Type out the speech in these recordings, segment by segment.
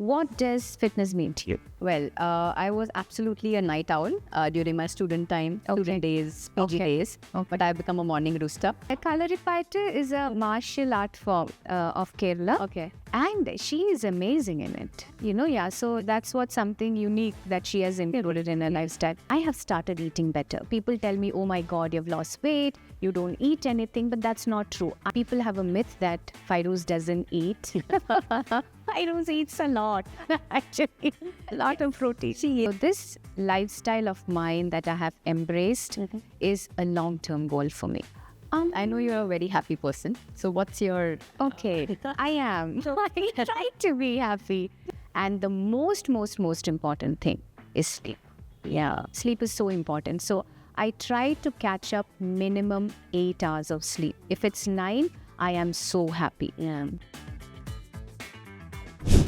What does fitness mean to you? Well, I was absolutely a night owl during my student days, PG days. But I've become a morning rooster. Kalaripayattu is a martial art form of Kerala. Okay. And she is amazing in it. So that's what's something unique that she has included in her lifestyle. I have started eating better. People tell me, oh my God, you've lost weight, you don't eat anything, but that's not true. People have a myth that Fairuz doesn't eat. Fairuz eats a lot, actually. A lot of protein. So this lifestyle of mine that I have embraced is a long-term goal for me. I know you're a very happy person. So what's your... Okay, I am. I try to be happy. And the most important thing is sleep. Yeah, sleep is so important. So I try to catch up minimum 8 hours of sleep. If it's 9, I am so happy. Yeah.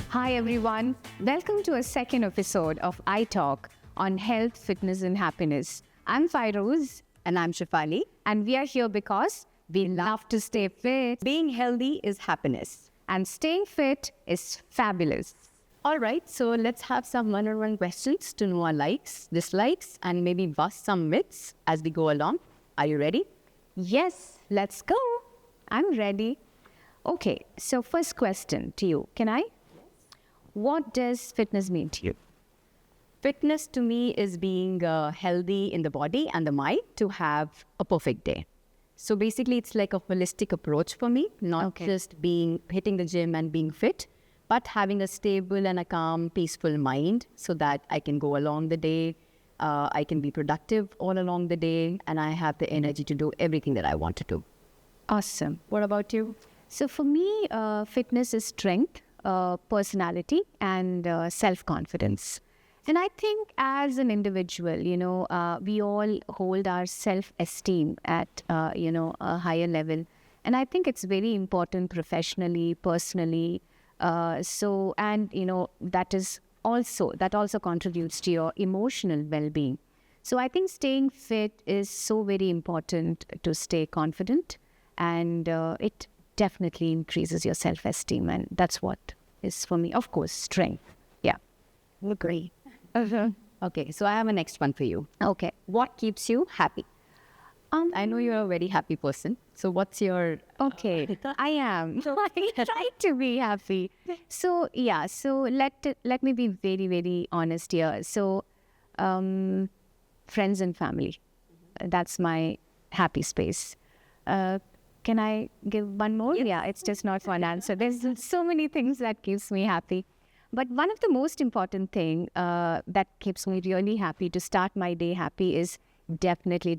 Hi everyone, welcome to a second episode of iTalk on health, fitness and happiness. I'm Fairuz. And I'm Shefali. And we are here because we love to stay fit. Being healthy is happiness. And staying fit is fabulous. All right, so let's have some one-on-one questions to know our likes, dislikes, and maybe bust some myths as we go along. Are you ready? Yes, let's go. I'm ready. Okay, so first question to you. Can I? Yes. What does fitness mean to you? Fitness to me is being healthy in the body and the mind to have a perfect day. So basically, it's like a holistic approach for me, not just hitting the gym and being fit, but having a stable and a calm, peaceful mind so that I can go along the day, I can be productive all along the day, and I have the energy to do everything that I want to do. Awesome. What about you? So for me, fitness is strength, personality, and self-confidence. And I think as an individual, we all hold our self-esteem at, a higher level. And I think it's very important professionally, personally. That also contributes to your emotional well-being. So I think staying fit is so very important to stay confident. And it definitely increases your self-esteem. And that's what is for me, of course, strength. Yeah. Agree. Okay, so I have a next one for you. Okay. What keeps you happy? I know you're a very happy person. So what's your... Okay, I am. I try to be happy. So let me be very, very honest here. So friends and family, that's my happy space. Can I give one more? Yes. Yeah, it's just not one answer. There's so many things that keeps me happy. But one of the most important thing that keeps me really happy to start my day happy is definitely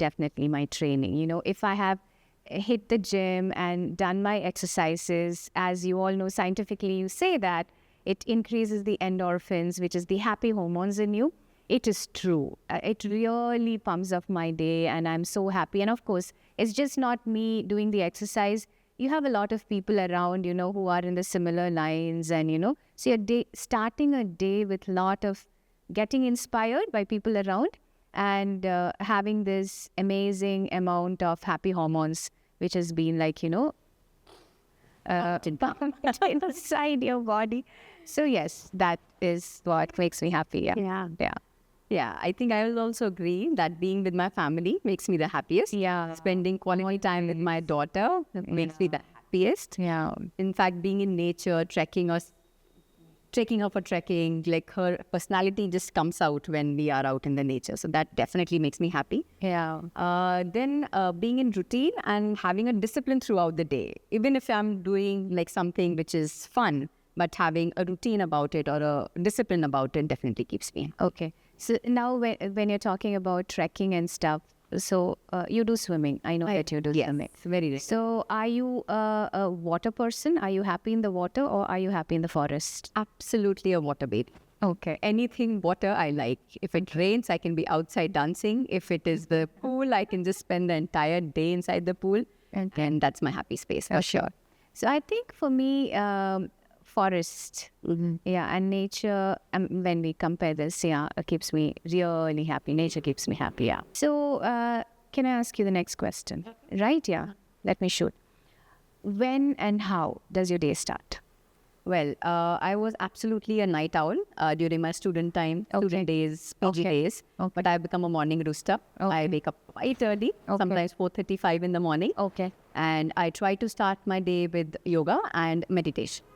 my training. If I have hit the gym and done my exercises, as you all know, scientifically you say that it increases the endorphins, which is the happy hormones in you. It is true. It really pumps up my day and I'm so happy. And of course, it's just not me doing the exercise. You have a lot of people around, who are in the similar lines and, so you're starting a day with a lot of getting inspired by people around and having this amazing amount of happy hormones, which has been like, pumped inside your body. So yes, that is what makes me happy. Yeah, I think I will also agree that being with my family makes me the happiest. Yeah. Spending quality time with my daughter makes me the happiest. Yeah. In fact, being in nature, taking her for trekking, like her personality just comes out when we are out in the nature. So that definitely makes me happy. Yeah. Then being in routine and having a discipline throughout the day. Even if I'm doing like something which is fun, but having a routine about it or a discipline about it definitely keeps me. Okay. So now when you're talking about trekking and stuff, so you do swimming. I know that you do swimming. Yes, very rich. So are you a water person? Are you happy in the water or are you happy in the forest? Absolutely a water baby. Okay. Anything water I like. If it rains, I can be outside dancing. If it is the pool, I can just spend the entire day inside the pool. And that's my happy space for sure. So I think for me, forest, and nature, when we compare this, keeps me really happy. Nature keeps me happy, So can I ask you the next question? Right, Let me shoot. When and how does your day start? Well, I was absolutely a night owl during my student days, PG days. But I've become a morning rooster. I wake up quite early, sometimes 4:35 in the morning. Okay. And I try to start my day with yoga and meditation.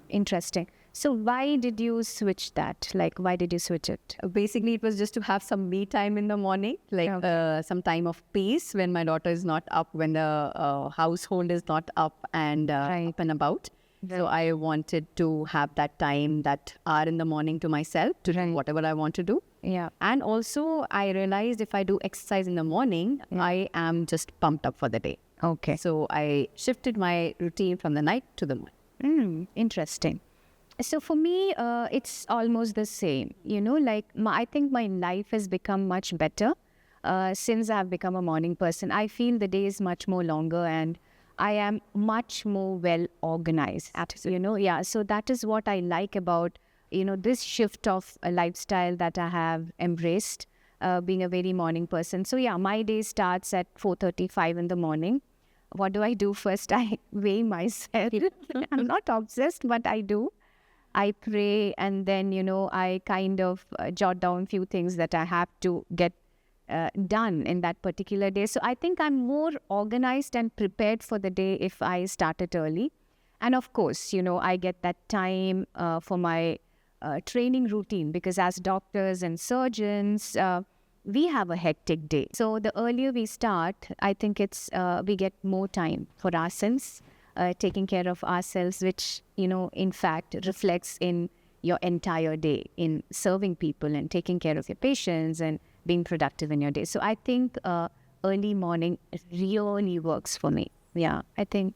Interesting. So why did you switch that? Like, why did you switch it? Basically, it was just to have some me time in the morning, like some time of peace when my daughter is not up, when the household is not up and up and about. So I wanted to have that time, that hour in the morning to myself to do whatever I want to do. Yeah. And also I realized if I do exercise in the morning, I am just pumped up for the day. Okay. So I shifted my routine from the night to the morning. Interesting. So for me, it's almost the same. You know, like I think my life has become much better since I've become a morning person. I feel the day is much more longer and I am much more well organized. Absolutely. You know, yeah. So that is what I like about, you know, this shift of a lifestyle that I have embraced, being a very morning person. So yeah, my day starts at 4:35 in the morning. What do I do first? I weigh myself. I'm not obsessed, but I do. I pray and then, you know, I kind of jot down few things that I have to get done in that particular day. So I think I'm more organized and prepared for the day if I start it early. And of course, you know, I get that time for my training routine because as doctors and surgeons, we have a hectic day. So the earlier we start, I think it's we get more time for ourselves. Taking care of ourselves, which, you know, in fact reflects in your entire day in serving people and taking care of your patients and being productive in your day. So I think early morning really works for me. Yeah, I think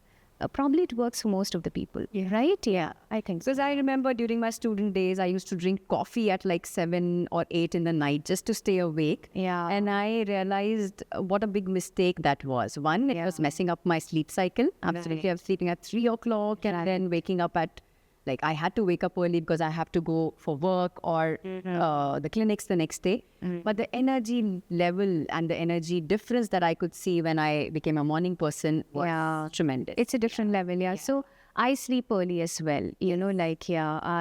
probably it works for most of the people, right? Yeah, I think so. Because I remember during my student days, I used to drink coffee at like 7 or 8 in the night just to stay awake. Yeah. And I realized what a big mistake that was. One, it was messing up my sleep cycle. Absolutely. I was sleeping at 3 o'clock and then waking up at, like, I had to wake up early because I have to go for work or the clinics the next day. But the energy level and the energy difference that I could see when I became a morning person was tremendous. It's a different level, yeah. So I sleep early as well, you know, like,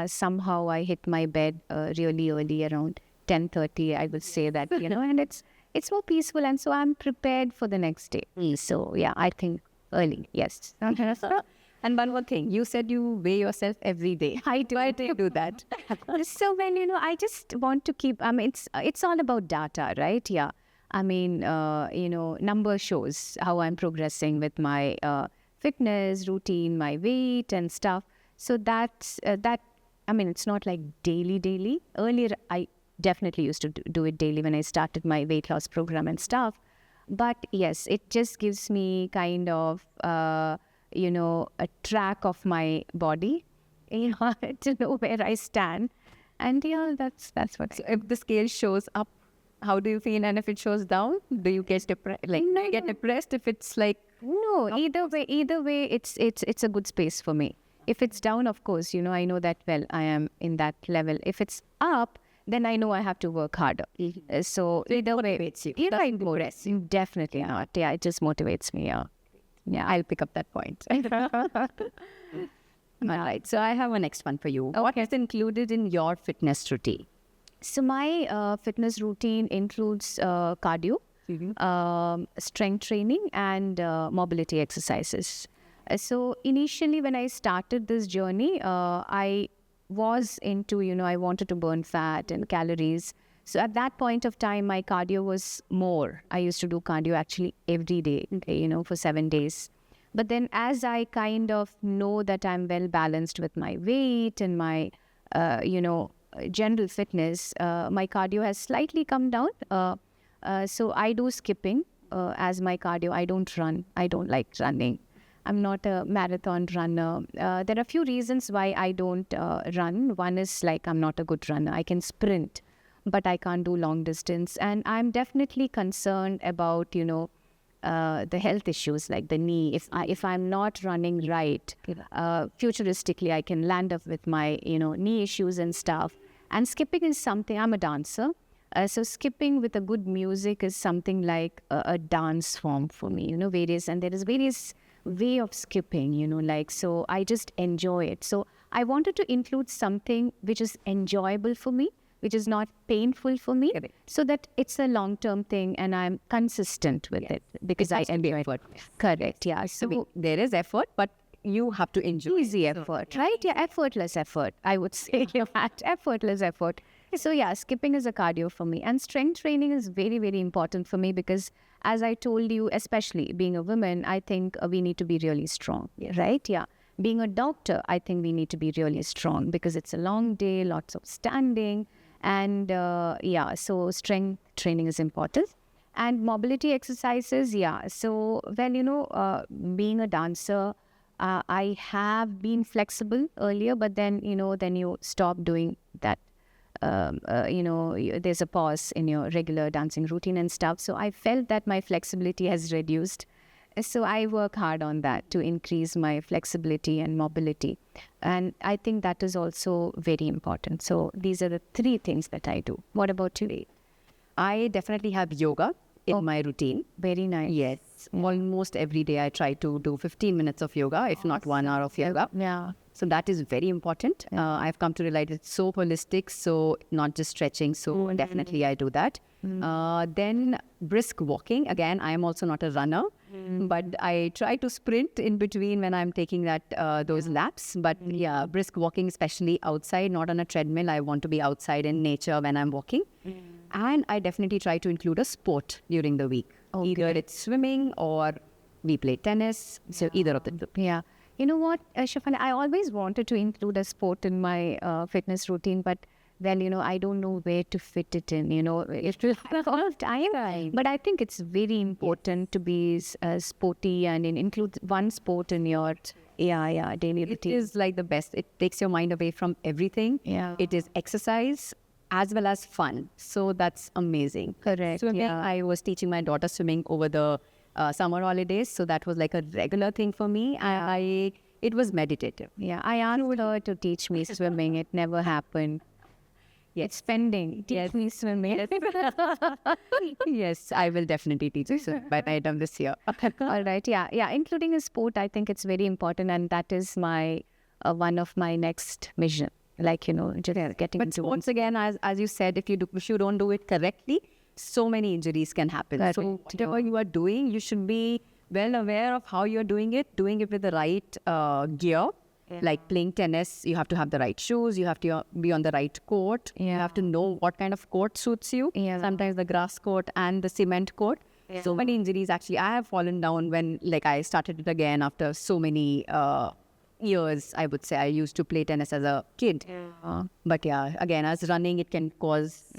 somehow I hit my bed really early around 10:30, I would say that, you know, and it's more peaceful and so I'm prepared for the next day. So yeah, I think early, yes. And one more thing, you said you weigh yourself every day. I do. Why do you do that? So when, you know, I just want to keep, I mean, it's all about data, right? Yeah. I mean, you know, number shows how I'm progressing with my fitness routine, my weight and stuff. So that's, I mean, it's not like daily. Earlier, I definitely used to do it daily when I started my weight loss program and stuff. But yes, it just gives me kind of, you know, a track of my body, you know, to know where I stand. And yeah, that's what. So if the scale shows up, how do you feel? And if it shows down, do you get depressed? Like, No, get depressed if it's like... No, either way, it's a good space for me. If it's down, of course, you know, I know that, well, I am in that level. If it's up, then I know I have to work harder. So either way, motivates you. Either way, definitely not. Yeah, it just motivates me. Yeah, I'll pick up that point. All right. So I have a next one for you. Okay. What is included in your fitness routine? So my fitness routine includes cardio, strength training, and mobility exercises. So initially, when I started this journey, I was into, you know, I wanted to burn fat and calories. So at that point of time, my cardio was more. I used to do cardio actually every day, you know, for 7 days. But then as I kind of know that I'm well balanced with my weight and my, you know, general fitness, my cardio has slightly come down. So I do skipping as my cardio. I don't run. I don't like running. I'm not a marathon runner. There are a few reasons why I don't run. One is like I'm not a good runner. I can sprint, but I can't do long distance. And I'm definitely concerned about, you know, the health issues like the knee. If I'm not running right, futuristically, I can land up with my, you know, knee issues and stuff. And skipping is something, I'm a dancer. So skipping with a good music is something like a dance form for me, you know, and there is various way of skipping, like, so I just enjoy it. So I wanted to include something which is enjoyable for me, which is not painful for me, so that it's a long-term thing and I'm consistent with it because I enjoy it. Correct, yeah. So there is effort, but you have to enjoy. Easy effort, right? Yeah, effortless effort, I would say. That effortless effort. So yeah, skipping is a cardio for me. And strength training is very, very important for me because, as I told you, especially being a woman, I think we need to be really strong, right? Yeah. Being a doctor, I think we need to be really strong because it's a long day, lots of standing. And so strength training is important. And mobility exercises, yeah. So, well, being a dancer, I have been flexible earlier, but then, then you stop doing that. There's a pause in your regular dancing routine and stuff. So I felt that my flexibility has reduced. So I work hard on that to increase my flexibility and mobility. And I think that is also very important. So these are the 3 things that I do. What about you? I definitely have yoga in my routine. Very nice. Yes. Almost every day I try to do 15 minutes of yoga, if not 1 hour of yoga. Yeah. So that is very important. I've come to realize it's so holistic, so not just stretching. So definitely I do that. Then brisk walking. Again, I am also not a runner, but I try to sprint in between when I'm taking those laps. But yeah, brisk walking, especially outside, not on a treadmill. I want to be outside in nature when I'm walking. And I definitely try to include a sport during the week. Okay. Either it's swimming or we play tennis. So either of the 2. Yeah. You know what, Shafana, I always wanted to include a sport in my fitness routine, but well, I don't know where to fit it in, it will have a lot of time. Right. But I think it's very important to be sporty and include one sport in your daily routine. It is like the best. It takes your mind away from everything. Yeah. It is exercise as well as fun. So that's amazing. Correct. So again, I was teaching my daughter swimming over the summer holidays. So that was like a regular thing for me. It was meditative. Yeah. I asked her to teach me swimming. It never happened. Yes. It's pending. Teach me swimming. Yes, I will definitely teach you swimming by night of this year. All right. Yeah. Yeah. Including a sport, I think it's very important. And that is my one of my next mission. Like, just getting but into sports again, as you said, if you don't do it correctly, so many injuries can happen. Correct. So whatever you are doing, you should be well aware of how you're doing it with the right gear. Yeah. Like playing tennis, you have to have the right shoes, you have to be on the right court, you have to know what kind of court suits you. Yeah. Sometimes the grass court and the cement court. Yeah. So many injuries, actually. I have fallen down when I started it again after so many years, I would say. I used to play tennis as a kid. Yeah. But yeah, again, as running, it can cause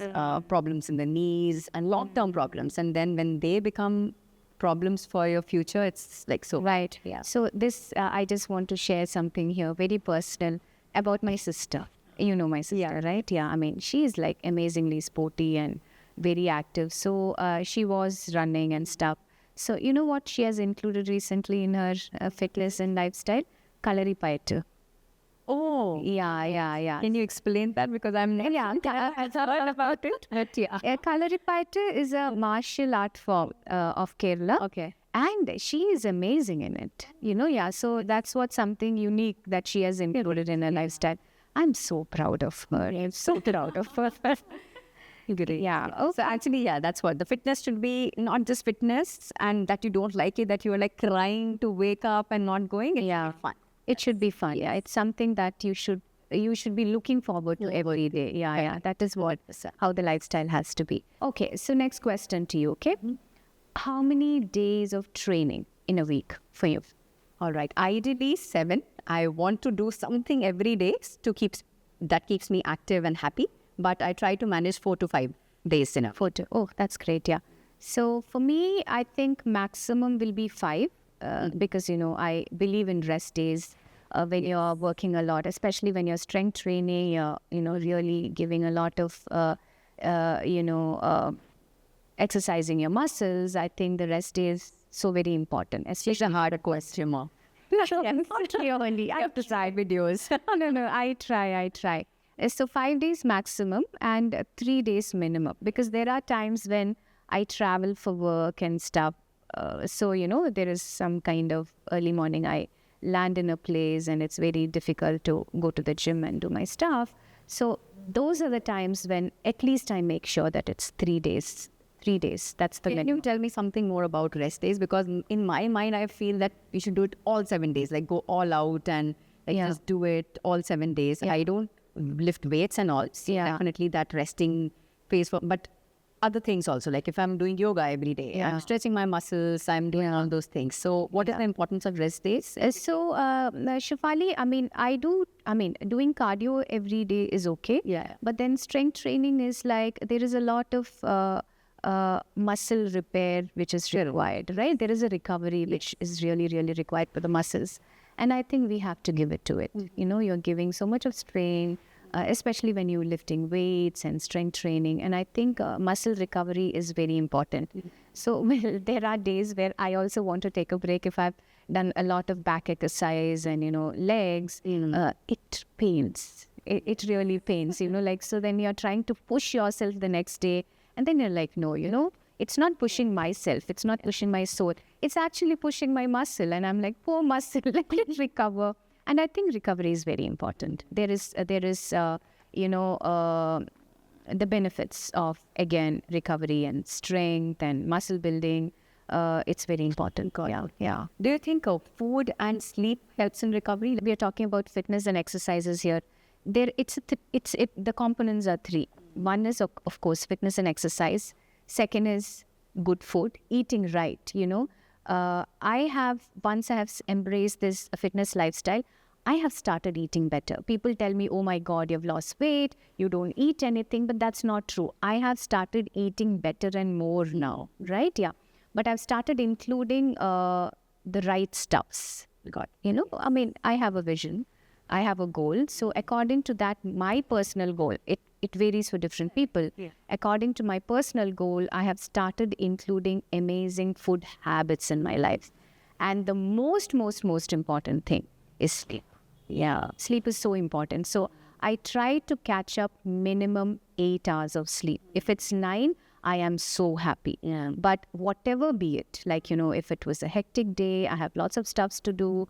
problems in the knees and long-term problems. And then when they become problems for your future, it's like so. Right. Yeah. So this, I just want to share something here, very personal, about my sister. You know my sister, right? Yeah. I mean, she is like amazingly sporty and very active. So she was running and stuff. So you know what she has included recently in her fitness and lifestyle? Kalaripayattu. Oh. Yeah. Can you explain that? Because I'm never heard about it. But yeah. Kalaripayattu is a martial art form of Kerala. Okay. And she is amazing in it. So that's what something unique that she has included in her lifestyle. I'm so proud of her. I'm so proud of her. Great. Yeah. Okay. So actually, that's what the fitness should be. Not just fitness and that you don't like it, that you are like crying to wake up and not going. It should be fun. It should be fun. Yeah. It's something that you should be looking forward to every day. Yeah. That is how the lifestyle has to be. Okay. So next question to you. Okay. Mm-hmm. How many days of training in a week for you? All right. Ideally 7. I want to do something every day that keeps me active and happy. But I try to manage 4 to 5 days in a week. Oh, that's great. Yeah. So for me, I think maximum will be 5 because, I believe in rest days when you're working a lot, especially when you're strength training, you're, really giving a lot of, exercising your muscles. I think the rest day is so very important. It's a harder question, Mom. Not really. I have to try videos. No, I try. So 5 days maximum and 3 days minimum, because there are times when I travel for work and stuff. So, there is some kind of early morning. I land in a place and it's very difficult to go to the gym and do my stuff. So those are the times when at least I make sure that it's 3 days. 3 days. That's the Can minimum. you tell me something more about rest days? Because in my mind, I feel that we should do it all 7 days, like go all out and just do it all 7 days. I don't lift weights and all. So definitely that resting phase. But other things also, like if I'm doing yoga every day, I'm stretching my muscles, I'm doing all those things. So what is the importance of rest days? So, Shafali, doing cardio every day is okay. Yeah. But then strength training is like, there is a lot of muscle repair which is required, right? There is a recovery which is really, really required for the muscles. And I think we have to give it to it. You're giving so much of strain, especially when you're lifting weights and strength training. And I think muscle recovery is very important. So, well, there are days where I also want to take a break. If I've done a lot of back exercise and, legs, it pains. It really pains, so then you're trying to push yourself the next day. And then you're like, no, it's not pushing myself. It's not pushing my soul. It's actually pushing my muscle. And I'm like, poor muscle, let it recover. And I think recovery is very important. There is the benefits of, again, recovery and strength and muscle building. It's very important. Yeah. Do you think food and sleep helps in recovery? We are talking about fitness and exercises here. The components are three. One is, of course, fitness and exercise. Second is good food, eating right, once I have embraced this fitness lifestyle, I have started eating better. People tell me, oh my God, you've lost weight, you don't eat anything, but that's not true. I have started eating better and more now, right? Yeah. But I've started including the right stuffs. I have a vision. I have a goal. So according to that, my personal goal, it varies for different people. Yeah. According to my personal goal, I have started including amazing food habits in my life. And the most important thing is sleep. Yeah, sleep is so important. So I try to catch up minimum 8 hours of sleep. If it's 9, I am so happy. Yeah. But whatever be it, if it was a hectic day, I have lots of stuffs to do,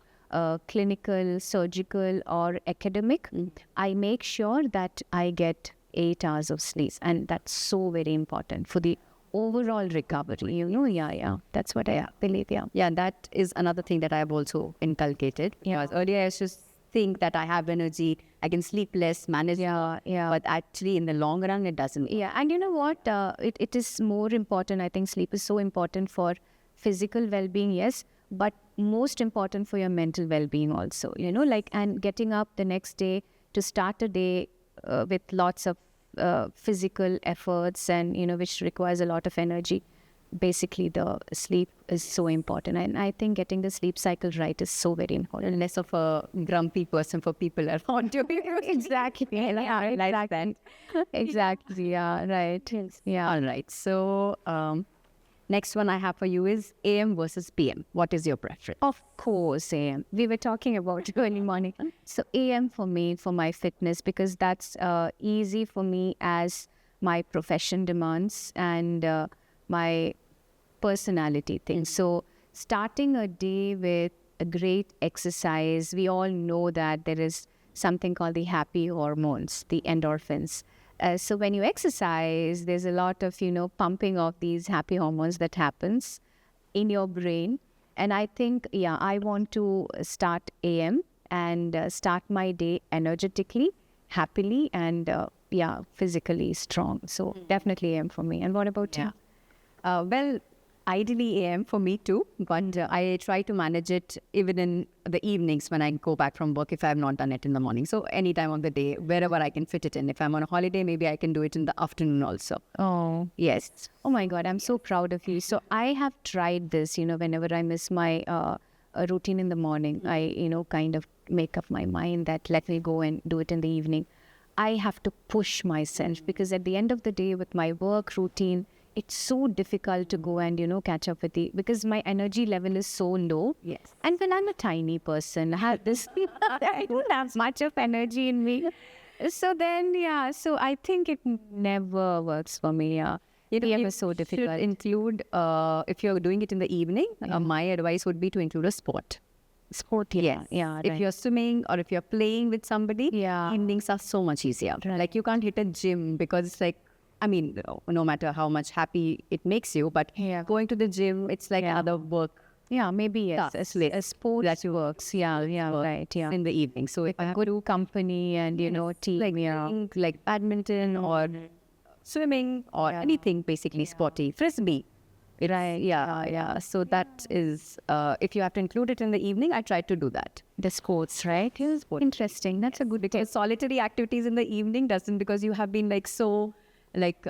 clinical, surgical, or academic, I make sure that I get 8 hours of sleep. And that's so very important for the overall recovery, Yeah. That's what I believe, Yeah, that is another thing that I have also inculcated. Because earlier I used to think that I have energy, I can sleep less, manage. Yeah. But actually in the long run, it doesn't. Yeah, and you know what? It is more important. I think sleep is so important for physical well-being, yes, but most important for your mental well-being also, and getting up the next day to start a day with lots of physical efforts and, which requires a lot of energy. Basically, the sleep is so important. And I think getting the sleep cycle right is so very important. Less of a grumpy person for people around you. Exactly. Exactly. Yeah, right. Yeah. All right. So, next one I have for you is AM versus PM. What is your preference? Of course, AM. We were talking about early morning. So AM for me, for my fitness, because that's easy for me as my profession demands and my personality thing. So starting a day with a great exercise, we all know that there is something called the happy hormones, the endorphins. So when you exercise, there's a lot of, pumping of these happy hormones that happens in your brain. And I think, I want to start AM and start my day energetically, happily, and physically strong. So definitely AM for me. And what about you? Well, ideally AM for me too, but I try to manage it even in the evenings when I go back from work if I have not done it in the morning. So any time of the day, wherever I can fit it in. If I'm on a holiday, maybe I can do it in the afternoon also. Oh, yes. Oh my God, I'm so proud of you. So I have tried this, whenever I miss my routine in the morning, I, kind of make up my mind that let me go and do it in the evening. I have to push myself because at the end of the day with my work routine, it's so difficult to go and, catch up with because my energy level is so low. Yes. And when I'm a tiny person, I don't have much of energy in me. So then, so I think it never works for me, Yeah, PM is so should difficult. include, if you're doing it in the evening, my advice would be to include a sport. Sport, yeah, If you're swimming or if you're playing with somebody, Yeah. evenings are so much easier. Like you can't hit a gym because it's like, I mean, no matter how much happy it makes you, but Yeah. going to the gym, it's like other work Yeah, maybe yes. Tasks A sport that works. Yeah, work right. Yeah. in the evening. So if I have Good company and, team. like playing, like badminton or swimming or anything basically sporty, frisbee. Right. Yeah. So that is, if you have to include it in the evening, I try to do that. The sports, right? Interesting. That's a good Because solitary activities in the evening doesn't, because you have been like so, like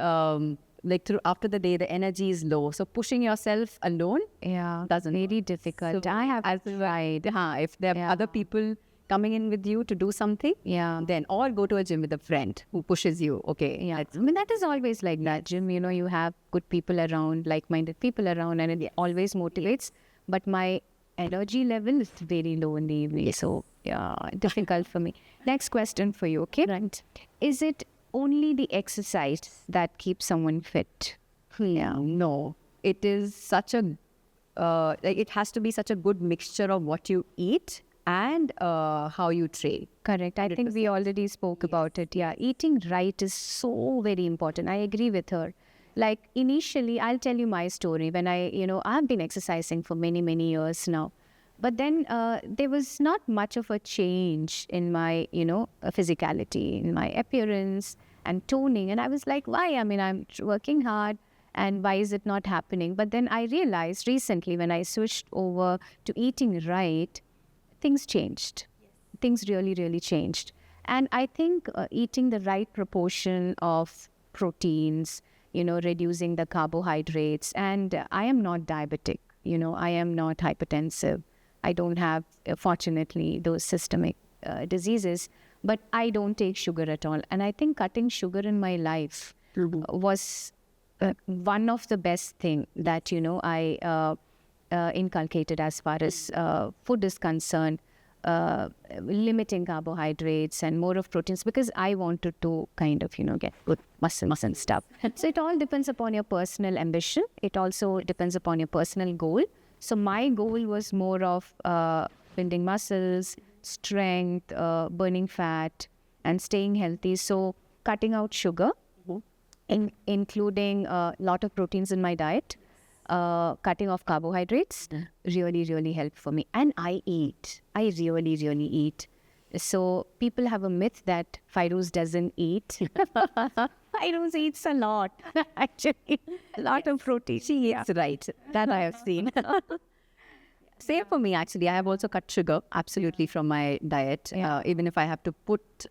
through after the day, the energy is low. So pushing yourself alone doesn't very work. difficult. So I have tried. If there are other people coming in with you to do something, then or go to a gym with a friend who pushes you. Okay, Yeah, I mean, that is always like that, Jim. You have good people around, like-minded people around, and it always motivates. But my energy level is very low in the evening. So, difficult for me. Next question for you, okay? Right. Is it only the exercise that keeps someone fit? No, it is such a, like it has to be such a good mixture of what you eat and how you train. Correct. I think we already spoke about it. Yeah, eating right is so very important. I agree with her. Like initially, I'll tell you my story. When I've been exercising for many, many years now. But then there was not much of a change in my, physicality, in my appearance and toning. And I was like, why? I mean, I'm working hard and why is it not happening? But then I realized recently when I switched over to eating right, things changed. Things really, really changed. And I think eating the right proportion of proteins, reducing the carbohydrates. And I am not diabetic, I am not hypertensive. I don't have, fortunately, those systemic diseases, but I don't take sugar at all. And I think cutting sugar in my life was one of the best thing that, I inculcated as far as food is concerned, limiting carbohydrates and more of proteins because I wanted to kind of, get good muscles and stuff. So it all depends upon your personal ambition. It also depends upon your personal goal. So my goal was more of building muscles, strength, burning fat, and staying healthy. So cutting out sugar, including a lot of proteins in my diet, cutting off carbohydrates, really, really helped for me. And I eat. I really, really eat. So people have a myth that Fairoz doesn't eat. Fairoz eats a lot, actually. A lot of protein. She eats right. That I have seen. Same for me, actually. I have also cut sugar absolutely from my diet. Even if I have to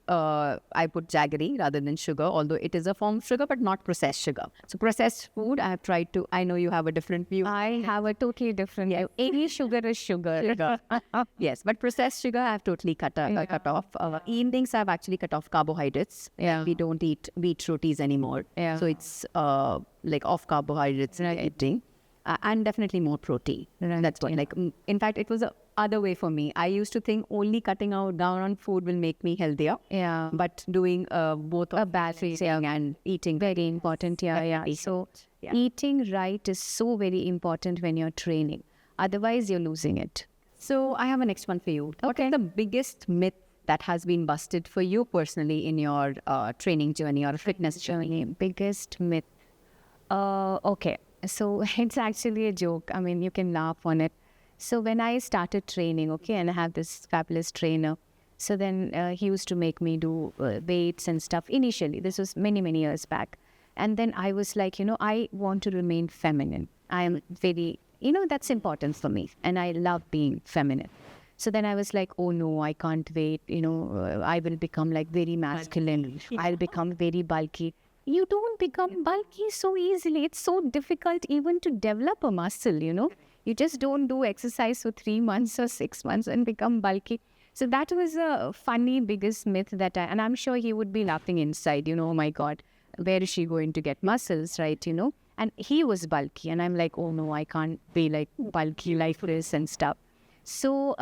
I put jaggery rather than sugar, although it is a form of sugar, but not processed sugar. So processed food, I have tried to, I know you have a different view. I have a totally different view. Any sugar is sugar. Yes, but processed sugar, I have totally cut off. Evenings, I've actually cut off carbohydrates. We don't eat wheat rotis anymore. So it's like off carbohydrates eating. And definitely more protein. That's what, in fact, it was the other way for me. I used to think only cutting down on food will make me healthier. But doing both a balance and eating. Very important. So eating right is so very important when you're training. Otherwise, you're losing it. So I have a next one for you. What is the biggest myth that has been busted for you personally in your training journey or fitness journey? Biggest myth. Okay. So it's actually a joke. I mean, you can laugh on it. So when I started training, and I have this fabulous trainer. So then he used to make me do weights and stuff initially. This was many, many years back. And then I was like, I want to remain feminine. I am very, that's important for me. And I love being feminine. So then I was like, oh no, I can't wait. I will become like very masculine. I'll become very bulky. You don't become bulky so easily. It's so difficult even to develop a muscle, You just don't do exercise for 3 months or 6 months and become bulky. So that was a funny, biggest myth and I'm sure he would be laughing inside, oh my God, where is she going to get muscles, right, And he was bulky and I'm like, oh no, I can't be like bulky like this and stuff. So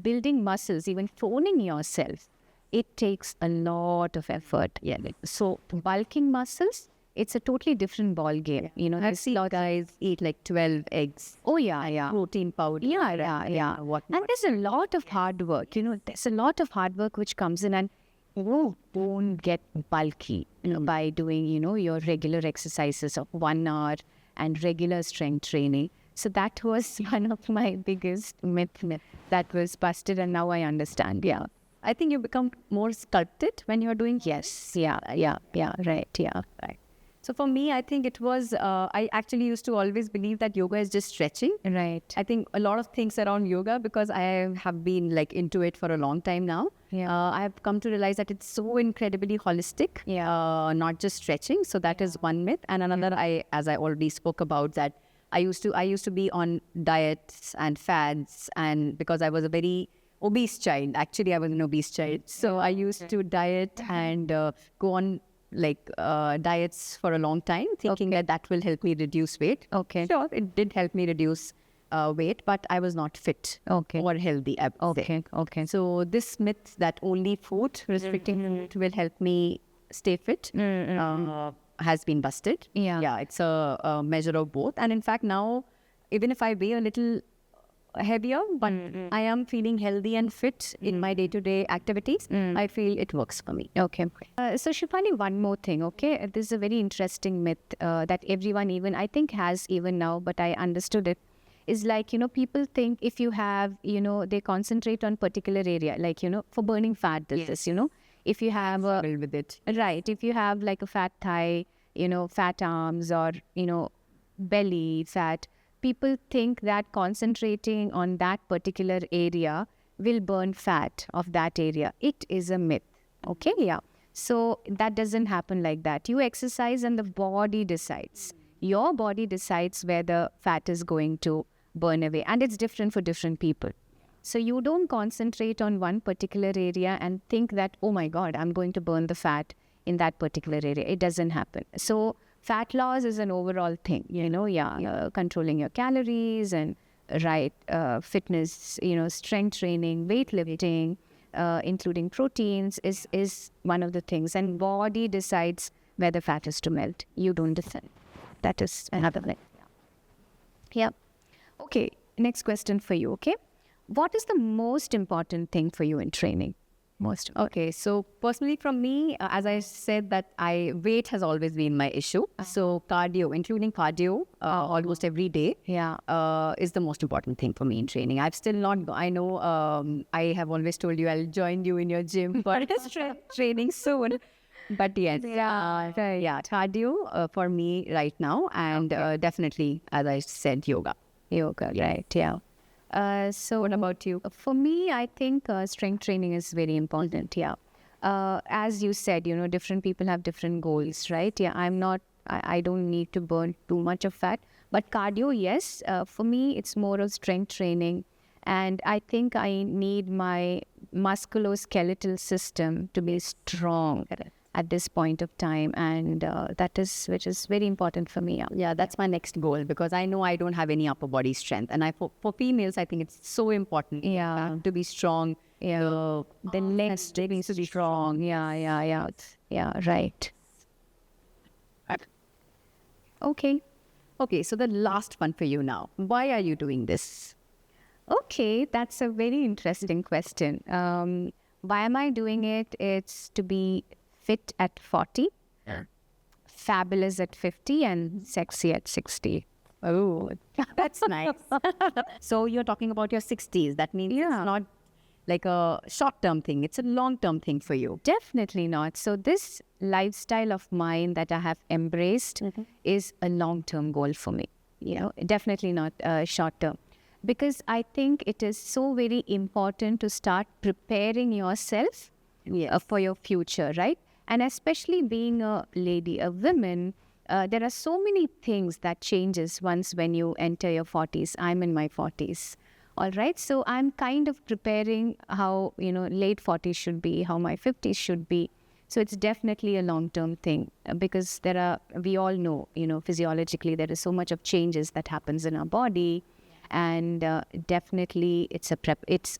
building muscles, even toning yourself, it takes a lot of effort. So bulking muscles it's a totally different ball game. You know, I've there's seen guys eat like 12 eggs, oh yeah. protein powder. Yeah. Whatnot. And there's a lot of hard work, you know, there's a lot of hard work which comes in, and you don't get bulky, you know, by doing, you know, your regular exercises of 1 hour and regular strength training. So that was one of my biggest myth that was busted, and now I understand. Yeah. I think you become more sculpted when you're doing. Yes. Yeah. Right. Yeah. Right. So for me, I think it was, I actually used to always believe that yoga is just stretching. Right. I think a lot of things around yoga, because I have been like into it for a long time now. Yeah. I have come to realize that it's so incredibly holistic, not just stretching. So that is one myth. And another, as I already spoke about, that I used to be on diets and fads, and because I was a very obese child. Actually, I was an obese child. So I used to diet and go on like diets for a long time, thinking that will help me reduce weight. Okay. Sure, it did help me reduce weight, but I was not fit or healthy. I would say. Okay. So this myth that only food, restricting food, will help me stay fit has been busted. Yeah. It's a measure of both. And in fact, now, even if I weigh a little heavier, but I am feeling healthy and fit in my day-to-day activities, I feel it works for me. Okay. So Shefali, one more thing, okay? This is a very interesting myth that everyone even, I think, has even now, but I understood it, is like, you know, people think if you have, you know, they concentrate on particular area, like, you know, for burning fat, this, you know, if you have a, With it. right, if you have like a fat thigh, you know, fat arms, or, you know, belly fat, people think that concentrating on that particular area will burn fat of that area. It is a myth. Okay, yeah. So that doesn't happen like that. You exercise and the body decides. Your body decides where the fat is going to burn away. And it's different for different people. So you don't concentrate on one particular area and think that, oh my God, I'm going to burn the fat in that particular area. It doesn't happen. So fat loss is an overall thing, you know, controlling your calories and fitness, you know, strength training, weightlifting, including proteins is one of the things. And body decides where the fat is to melt. You don't decide. That is another thing. Yeah. Okay. Next question for you. Okay. What is the most important thing for you in training? Okay, so personally from me, as I said, that weight has always been my issue. So cardio, including cardio, almost every day, is the most important thing for me in training. I've still not. I know. I have always told you I'll join you in your gym for training soon. But yes, cardio for me right now, and definitely, as I said, yoga. Right? Yeah. So what about you? For me, I think strength training is very important. Yeah. As you said, you know, different people have different goals, right? Yeah. I don't need to burn too much of fat, but cardio, yes. For me, it's more of strength training. And I think I need my musculoskeletal system to be strong at this point of time, and which is very important for me. Yeah, that's my next goal, because I know I don't have any upper body strength, and for females, I think it's so important. To be strong. The legs to be strong. Yeah. Right. Okay. So the last one for you now. Why are you doing this? Okay, that's a very interesting question. Why am I doing it? It's to be fit at 40, fabulous at 50, and sexy at 60. Oh, that's nice. So you're talking about your 60s. That means it's not like a short-term thing. It's a long-term thing for you. Definitely not. So this lifestyle of mine that I have embraced is a long-term goal for me. You know, definitely not short-term. Because I think it is so very important to start preparing yourself for your future, right? And especially being a lady, a woman, there are so many things that changes when you enter your 40s. I'm in my 40s. All right. So I'm kind of preparing how, you know, late 40s should be, how my 50s should be. So it's definitely a long-term thing because we all know, you know, physiologically, there is so much of changes that happens in our body. And definitely it's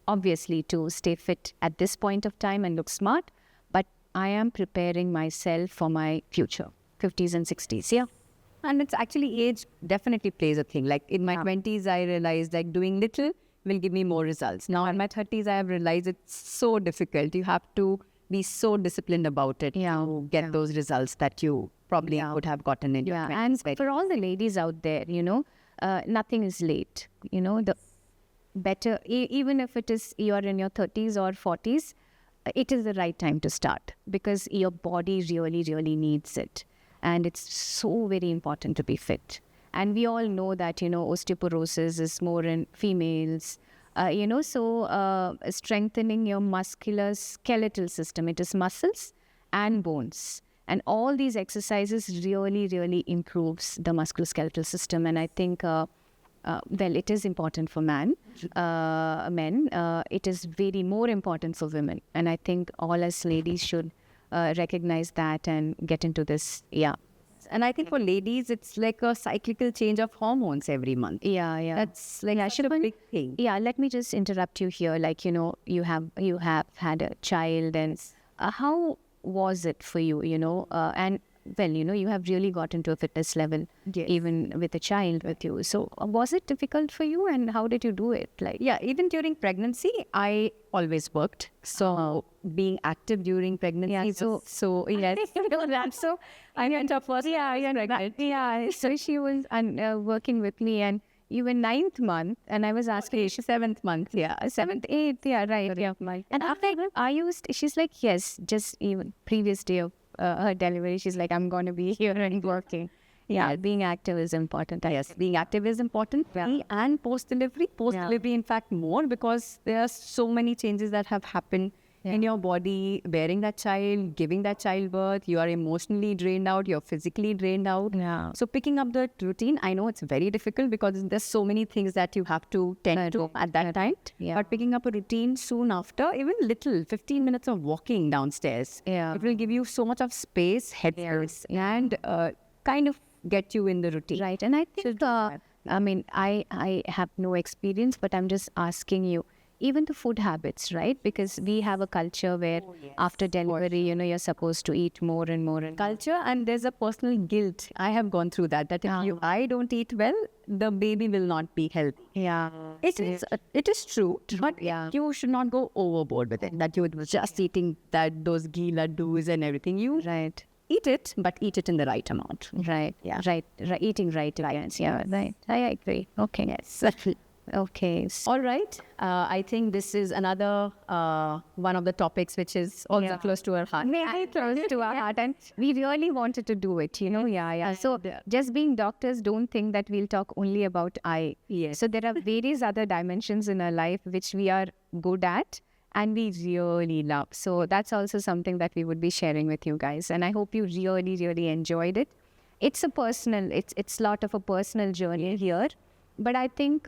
obviously to stay fit at this point of time and look smart. But I am preparing myself for my future. 50s and 60s. Yeah. And it's actually age definitely plays a thing. Like in my 20s, I realized like doing little will give me more results. Now in my 30s, I have realized it's so difficult. You have to be so disciplined about it to get those results that you probably would have gotten in your 20s. And for all the ladies out there, nothing is late. The better, even if it is you're in your 30s or 40s, it is the right time to start because your body really, really needs it. And it's so very important to be fit. And we all know that, osteoporosis is more in females. So strengthening your muscular skeletal system, it is muscles and bones. And all these exercises really, really improves the musculoskeletal system. And I think, it is important for men. It is very more important for women. And I think all us ladies should recognize that and get into this. Yeah. And I think for ladies, it's like a cyclical change of hormones every month. Yeah. That's like such a big thing. Yeah, let me just interrupt you here. Like, you have had a child, and how was it for you, and well, you have really got into a fitness level, even with a child with you. So was it difficult for you, and how did you do it? Like, yeah, even during pregnancy, I always worked. So being active during pregnancy, so yes. So I went up first. Yeah. So she was working with me, and you were 9th month, and I was asking, 7th month, 7th, 8th, right, yeah. And after she's like, yes, just even previous day of her delivery, she's like, I'm going to be here and working. Yeah, being active is important. Yes, being active is important. Yeah. And post-delivery, in fact, more, because there are so many changes that have happened in your body, bearing that child, giving that child birth. You are emotionally drained out, you're physically drained out. Yeah. So picking up the routine, I know it's very difficult because there's so many things that you have to tend to at that time. Yeah. But picking up a routine soon after, even little, 15 minutes of walking downstairs, it will give you so much of space, headspace, and kind of get you in the routine. Right. And I think, I have no experience, but I'm just asking you, even the food habits, right? Because we have a culture where after delivery, you're supposed to eat more and more. And culture, and there's a personal guilt. I have gone through that if I don't eat well, the baby will not be healthy. Yeah. It is true, but you should not go overboard with it, that you're just eating those ghee laddus and everything. You eat it, but eat it in the right amount. Right. Yeah. Right. Eating right. Yeah. Right. I agree. Okay. Yes. Okay. All right. I think this is another one of the topics which is also close to our heart. Very close to our heart, and we really wanted to do it, Yeah. So just being doctors, don't think that we'll talk only about eye. Yes. So there are various other dimensions in our life which we are good at and we really love. So that's also something that we would be sharing with you guys. And I hope you really, really enjoyed it. It's a lot of a personal journey here. But I think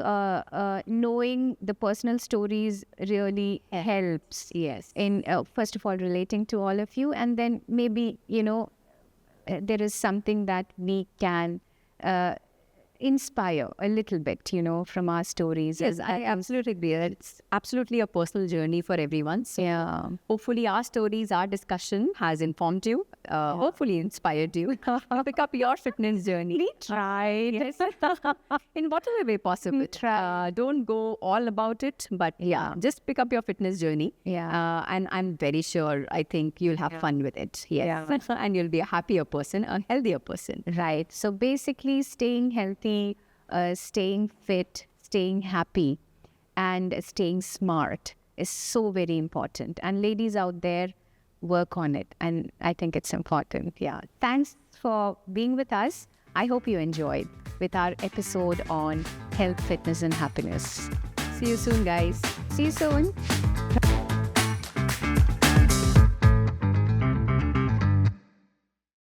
knowing the personal stories really helps. Yes. In first of all relating to all of you, and then maybe there is something that we can inspire a little bit, from our stories. Yes, I absolutely agree. It's absolutely a personal journey for everyone. So hopefully our stories, our discussion has informed you, hopefully inspired you to pick up your fitness journey. We tried. Yes. In whatever way possible. We tried. Don't go all about it, but just pick up your fitness journey. Yeah. And I'm very sure, I think you'll have fun with it. Yes. Yeah. And you'll be a happier person, a healthier person. Right. So basically staying healthy, staying fit, staying happy, and staying smart is so very important. And ladies out there, work on it. And I think it's important. Yeah. Thanks for being with us. I hope you enjoyed with our episode on health, fitness, and happiness. See you soon, guys. See you soon.